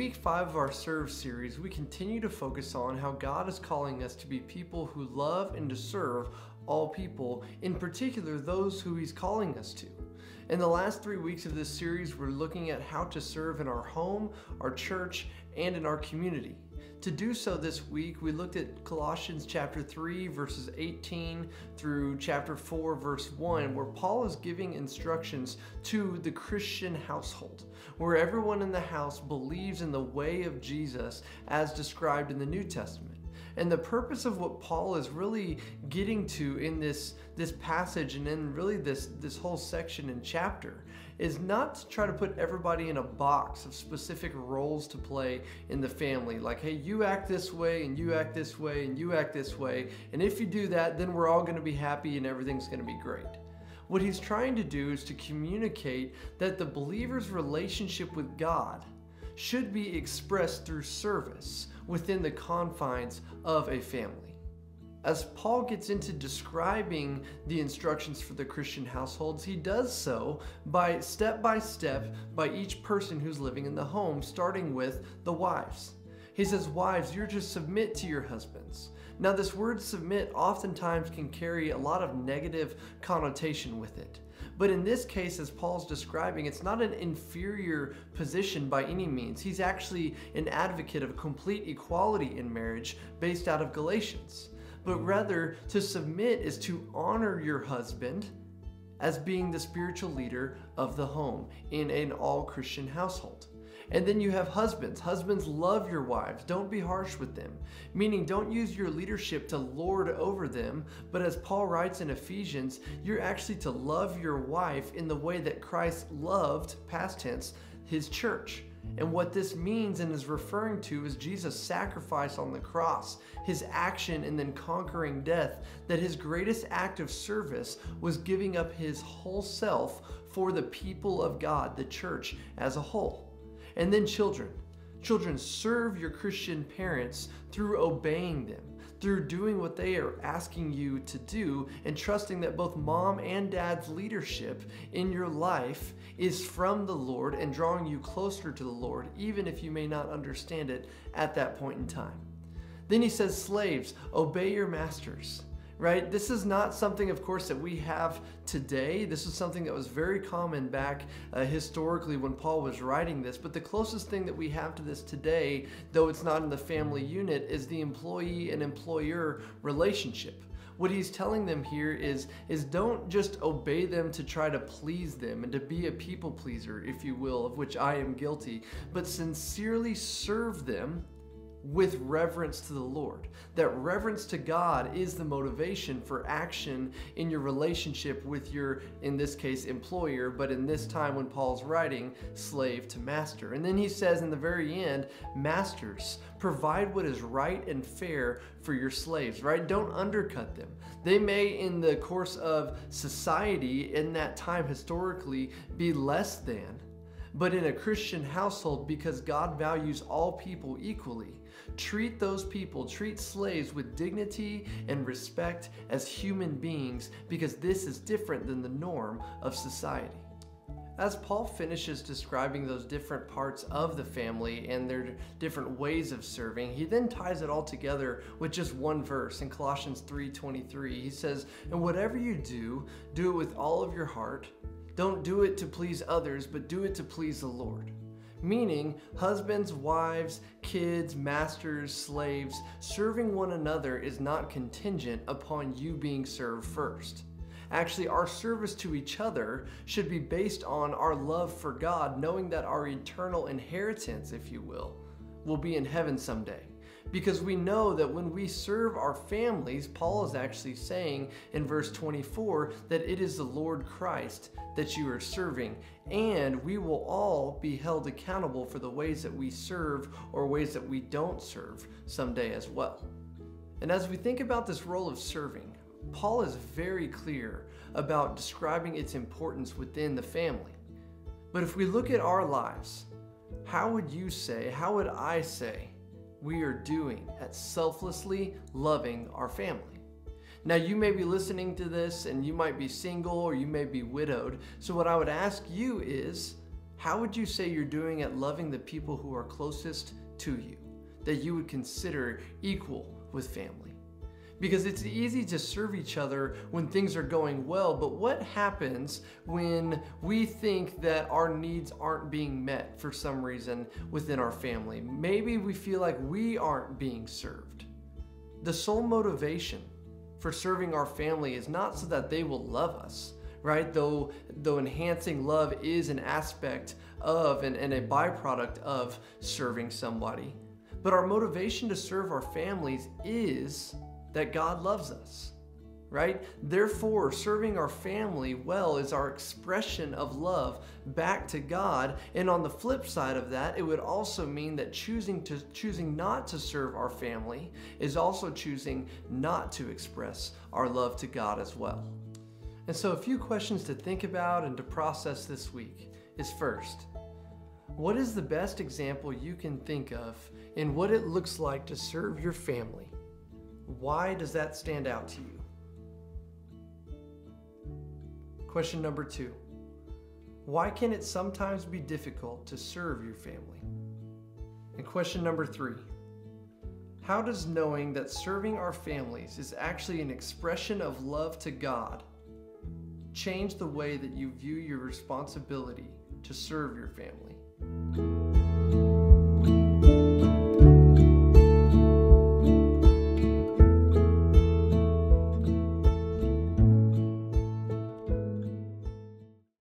week 5 of our Serve series, we continue to focus on how God is calling us to be people who love and to serve all people, in particular those who He's calling us to. In the last 3 weeks of this series, we're looking at how to serve in our home, our church, and in our community. To do so this week, we looked at Colossians chapter 3, verses 18 through chapter 4, verse 1, where Paul is giving instructions to the Christian household, where everyone in the house believes in the way of Jesus as described in the New Testament. And the purpose of what Paul is really getting to in this passage and in really this whole section and chapter is not to try to put everybody in a box of specific roles to play in the family. Like, hey, you act this way and you act this way and you act this way. And if you do that, then we're all going to be happy and everything's going to be great. What he's trying to do is to communicate that the believer's relationship with God should be expressed through service within the confines of a family. As Paul gets into describing the instructions for the Christian households, he does so by step, by each person who's living in the home, starting with the wives. He says, wives, you're to submit to your husbands. Now, this word submit oftentimes can carry a lot of negative connotation with it. But in this case, as Paul's describing, it's not an inferior position by any means. He's actually an advocate of complete equality in marriage based out of Galatians. But rather, to submit is to honor your husband as being the spiritual leader of the home in an all-Christian household. And then you have husbands. Husbands, love your wives. Don't be harsh with them. Meaning, don't use your leadership to lord over them. But as Paul writes in Ephesians, you're actually to love your wife in the way that Christ loved, past tense, his church. And what this means and is referring to is Jesus' sacrifice on the cross, his action and then conquering death, that his greatest act of service was giving up his whole self for the people of God, the church as a whole. And then children. Children, serve your Christian parents through obeying them, through doing what they are asking you to do, and trusting that both mom and dad's leadership in your life is from the Lord and drawing you closer to the Lord, even if you may not understand it at that point in time. Then he says, slaves, obey your masters. Right? This is not something, of course, that we have today. This is something that was very common back historically when Paul was writing this. But the closest thing that we have to this today, though it's not in the family unit, is the employee and employer relationship. What he's telling them here is don't just obey them to try to please them and to be a people pleaser, if you will, of which I am guilty, but sincerely serve them with reverence to the Lord. That reverence to God is the motivation for action in your relationship with your, in this case, employer, but in this time when Paul's writing, slave to master. And then he says in the very end, masters, provide what is right and fair for your slaves, right? Don't undercut them. They may, in the course of society, in that time historically, be less than, but in a Christian household, because God values all people equally, treat those people, treat slaves with dignity and respect as human beings, because this is different than the norm of society. As Paul finishes describing those different parts of the family and their different ways of serving, he then ties it all together with just one verse in Colossians 3:23. He says, and whatever you do, do it with all of your heart. Don't do it to please others, but do it to please the Lord. Meaning, husbands, wives, kids, masters, slaves, serving one another is not contingent upon you being served first. Actually, our service to each other should be based on our love for God, knowing that our eternal inheritance, if you will be in heaven someday. Because we know that when we serve our families, Paul is actually saying in verse 24 that it is the Lord Christ that you are serving, and we will all be held accountable for the ways that we serve or ways that we don't serve someday as well. And as we think about this role of serving, Paul is very clear about describing its importance within the family. But if we look at our lives, how would I say, we are doing at selflessly loving our family? Now, you may be listening to this and you might be single or you may be widowed. So what I would ask you is, how would you say you're doing at loving the people who are closest to you, that you would consider equal with family? Because it's easy to serve each other when things are going well, but what happens when we think that our needs aren't being met for some reason within our family? Maybe we feel like we aren't being served. The sole motivation for serving our family is not so that they will love us, right? Though enhancing love is an aspect of and a byproduct of serving somebody. But our motivation to serve our families is that God loves us, right? Therefore, serving our family well is our expression of love back to God. And on the flip side of that, it would also mean that choosing not to serve our family is also choosing not to express our love to God as well. And so a few questions to think about and to process this week is, first, what is the best example you can think of in what it looks like to serve your family? Why does that stand out to you? Question number 2. Why can it sometimes be difficult to serve your family? And question number 3. How does knowing that serving our families is actually an expression of love to God change the way that you view your responsibility to serve your family?